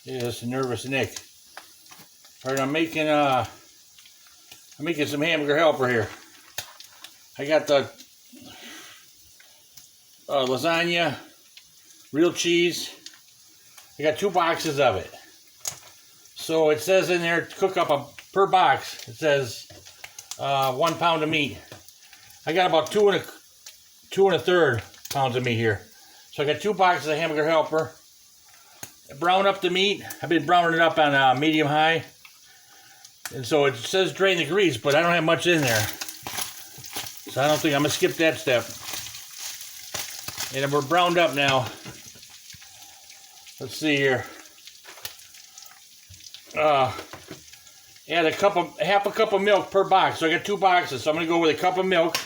Yes, nervous Nick. All right, I'm making some hamburger helper here. I got the lasagna, real cheese. I got 2 boxes of it. So it says in there, cook up per box. It says 1 pound of meat. I got about 2 1/3 pounds of meat here. So I got 2 boxes of hamburger helper. Brown up the meat. I've been browning it up on medium high. And so it says drain the grease, but I don't have much in there. So I don't think I'm going to skip that step. And we're browned up now. Let's see here. Add half a cup of milk per box. So I got 2 boxes. So I'm going to go with a cup of milk.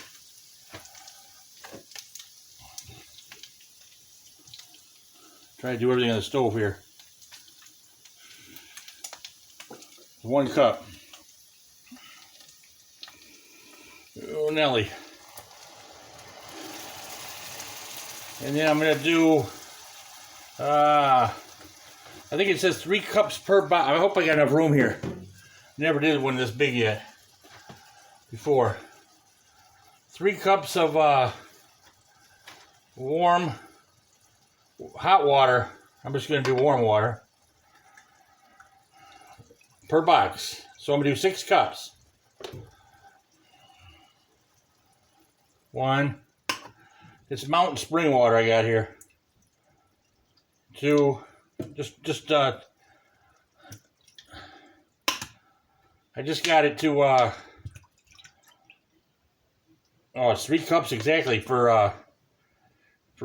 Try to do everything on the stove here. 1 cup. Oh, Nelly. And then I'm going to do, I think it says 3 cups per box. I hope I got enough room here. Never did one this big yet before. 3 cups of warm, hot water. I'm just going to do warm water per box. So I'm going to do 6 cups. 1. It's mountain spring water I got here. 2. I just got it to oh, it's 3 cups exactly for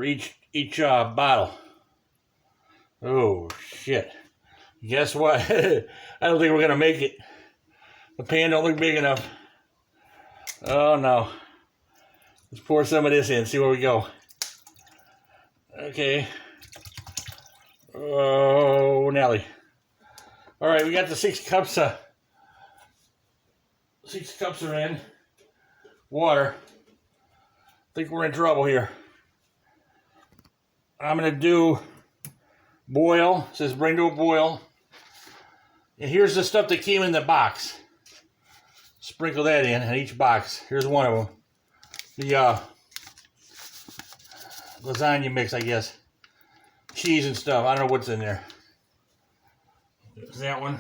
each bottle. Oh shit. Guess what? I don't think we're gonna make it. The pan don't look big enough. Oh no. Let's pour some of this in, see where we go. Okay. Oh, Nelly. All right, we got the 6 cups. 6 cups are in. Water. I think we're in trouble here. I'm gonna do boil. It says bring to a boil. And here's the stuff that came in the box. Sprinkle that in each box. Here's one of them. The lasagna mix, I guess. Cheese and stuff. I don't know what's in there. Is that one?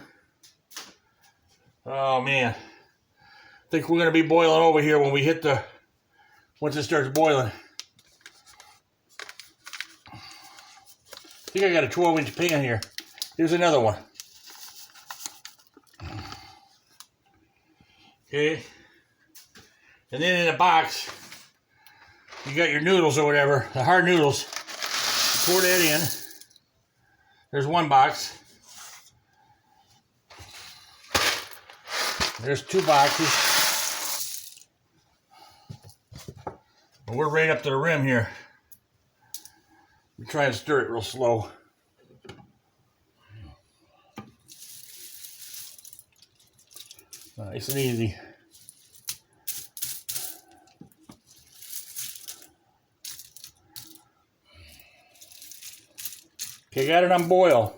Oh man. I think we're gonna be boiling over here when we hit once it starts boiling. I think I got a 12-inch pan here. Here's another one. Okay. And then in the box, you got your noodles or whatever, the hard noodles. You pour that in. There's 1 box. There's 2 boxes. And we're right up to the rim here. We try and stir it real slow. Nice and easy. Okay, got it on boil.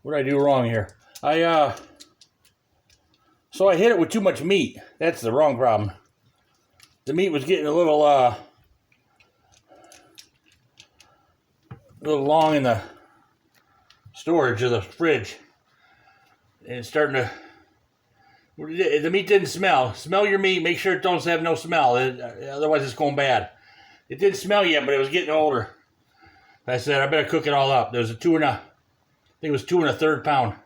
What did I do wrong here? So I hit it with too much meat. That's the wrong problem. The meat was getting a little long in the storage of the fridge. And it's starting to, the meat didn't smell. Smell your meat, make sure it don't have no smell, otherwise it's going bad. It didn't smell yet, but it was getting older. I said, I better cook it all up. There's I think it was 2 1/3 pound.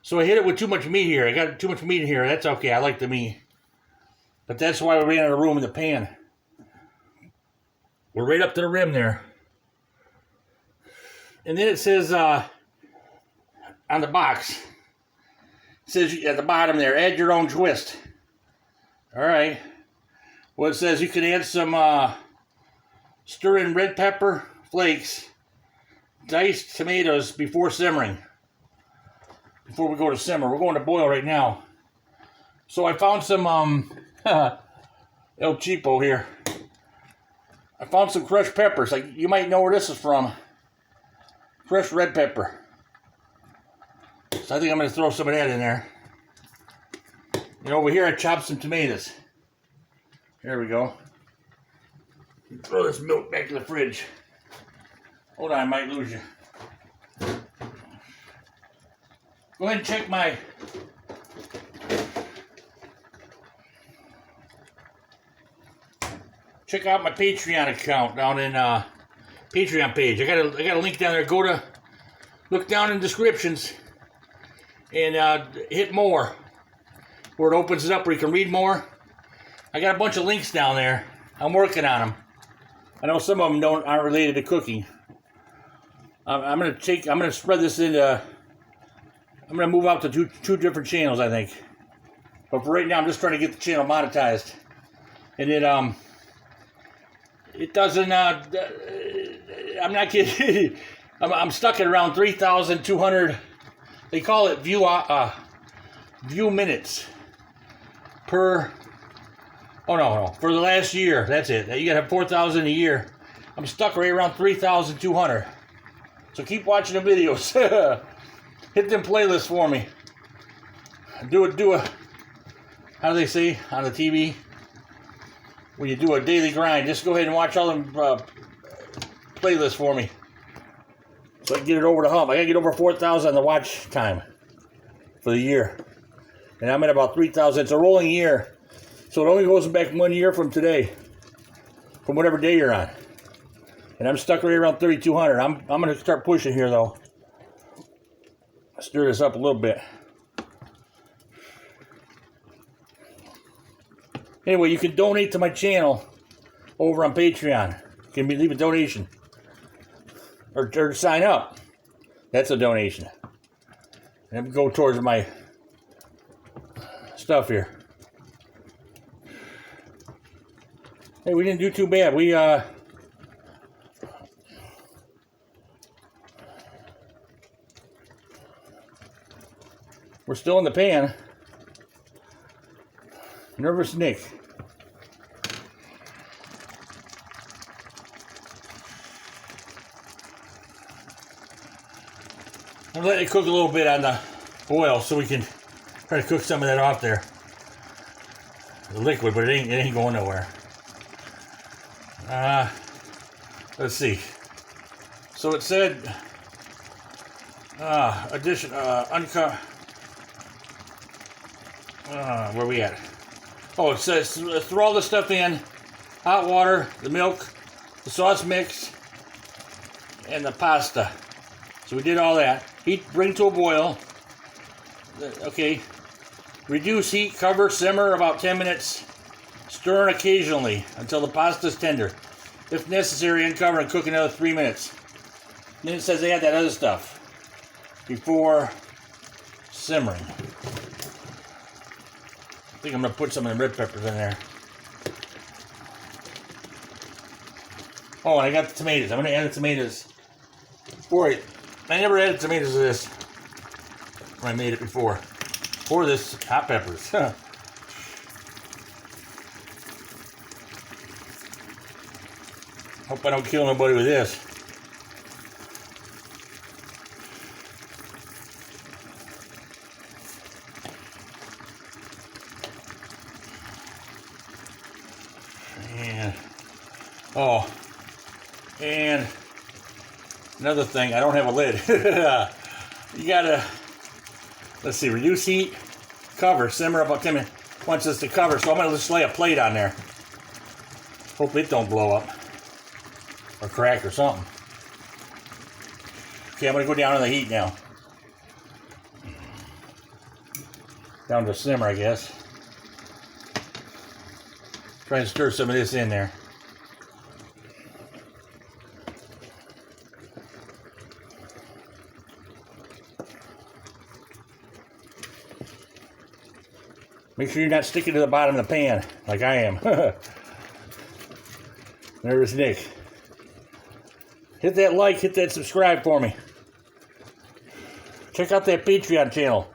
So I hit it with too much meat here. I got too much meat in here. That's okay, I like the meat. But that's why we ran out of room in the pan. We're right up to the rim there. And then it says on the box, it says at the bottom there, add your own twist. All right. Well, it says you can add some stir in red pepper flakes, diced tomatoes before simmering. Before we go to simmer. We're going to boil right now. So I found some El Cheapo here. I found some crushed peppers. Like, you might know where this is from. Crushed red pepper. So I think I'm going to throw some of that in there. And over here I chopped some tomatoes. There we go. Throw this milk back in the fridge. Hold on, I might lose you. Go ahead and check my... Check out my Patreon account down in Patreon page. I got a link down there. Go to, look down in descriptions and hit more, where it opens it up where you can read more. I got a bunch of links down there. I'm working on them. I know some of them aren't related to cooking. I'm gonna spread this into. I'm gonna move out to two different channels, I think. But for right now, I'm just trying to get the channel monetized, and it doesn't. I'm not kidding. I'm stuck at around 3,200. They call it view minutes per. Oh no, for the last year. That's it. You gotta have 4,000 a year. I'm stuck right around 3,200. So keep watching the videos. Hit them playlists for me. Do a. How do they say on the TV? When you do a daily grind, just go ahead and watch all them playlists for me, so I can get it over the hump. I gotta get over 4,000 on the watch time for the year, and I'm at about 3,000. It's a rolling year, so it only goes back 1 year from today, from whatever day you're on. And I'm stuck right around 3,200. I'm gonna start pushing here though. Stir this up a little bit. Anyway, you can donate to my channel over on Patreon. You can leave a donation. Or sign up. That's a donation. And go towards my stuff here. Hey, we didn't do too bad. We're still in the pan. Nervous Nick. I'm gonna let it cook a little bit on the oil so we can try to cook some of that off there. The liquid, but it ain't going nowhere. Let's see. So it said uncut. Where we at? Oh, it says throw all the stuff in, hot water, the milk, the sauce mix, and the pasta. So we did all that. Heat, bring to a boil. Okay. Reduce heat, cover, simmer about 10 minutes. Stir occasionally until the pasta is tender. If necessary, uncover and cook another 3 minutes. And then it says they had that other stuff before simmering. I think I'm going to put some of the red peppers in there. Oh, and I got the tomatoes. I'm going to add the tomatoes for it. I never added tomatoes to this when I made it before. For this, hot peppers. Hope I don't kill nobody with this. Oh, and another thing, I don't have a lid. You gotta, let's see, reduce heat, cover, simmer about 10 minutes. Wants us to cover, so I'm gonna just lay a plate on there. Hope it don't blow up or crack or something. Okay, I'm gonna go down to the heat now. Down to simmer, I guess. Try and stir some of this in there. Make sure you're not sticking to the bottom of the pan like I am. Nervous Nick. Hit that like, hit that subscribe for me. Check out that Patreon channel.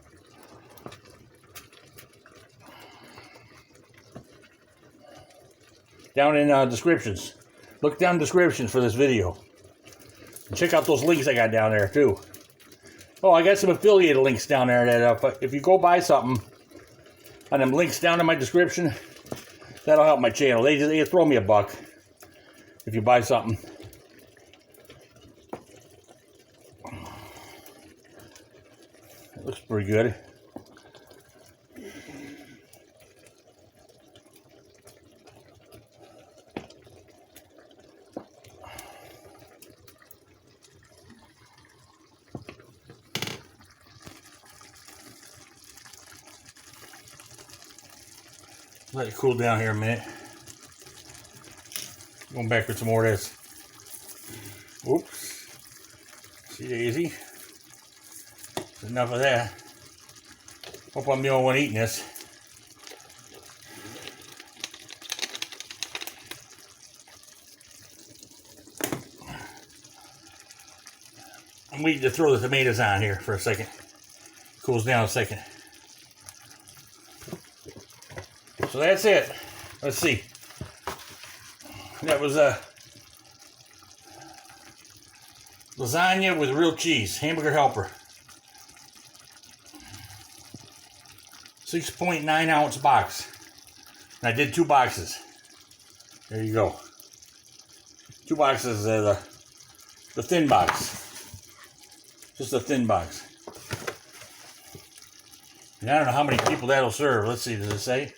down in descriptions. Look down in descriptions for this video. And check out those links I got down there too. Oh, I got some affiliate links down there that if you go buy something on them links down in my description, that'll help my channel. They throw me $1 if you buy something. That looks pretty good. Let it cool down here a minute. Going back with some more of this. Oops. See daisy. That's enough of that. Hope I'm the only one eating this. I'm waiting to throw the tomatoes on here for a second. Cools down a second. So that's it. Let's see. That was a lasagna with real cheese, hamburger helper. 6.9 ounce box. And I did 2 boxes. There you go. 2 boxes of the thin box. Just a thin box. And I don't know how many people that'll serve. Let's see, does it say?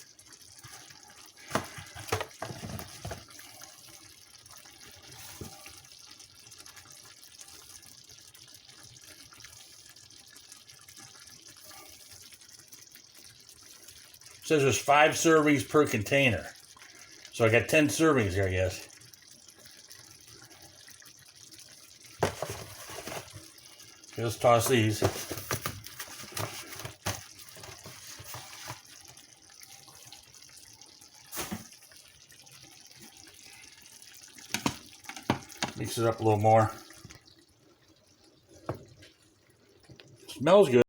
It says there's 5 servings per container. So I got 10 servings here, I guess. Okay, let's toss these. Mix it up a little more. Smells good.